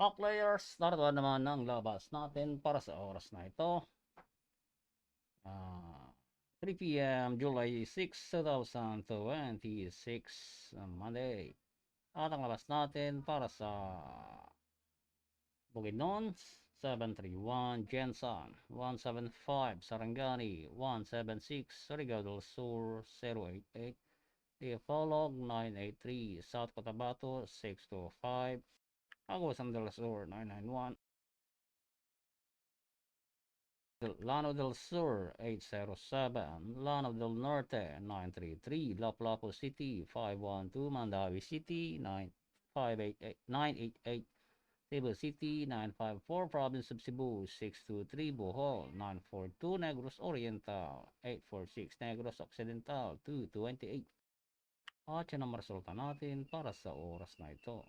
Mga players, narito naman ang labas natin para sa oras na ito. 3 p.m. July 6, 2026, Monday. At ang labas natin para sa Bukidnon, 731 Jensen, 175 Sarangani, 176 Surigao del Sur, 088 Diapolog, 983 South Cotabato, 625 Agusan del Sur, 991 Lano del Sur, 807 Lano del Norte, 933 Lapu-Lapu City, 512 Mandawi City, 988 Cebu City, 954 Province of Cebu, 623 Bohol, 942 Negros Oriental, 846 Negros Occidental, 228. At yan ang resulta natin para sa oras na ito.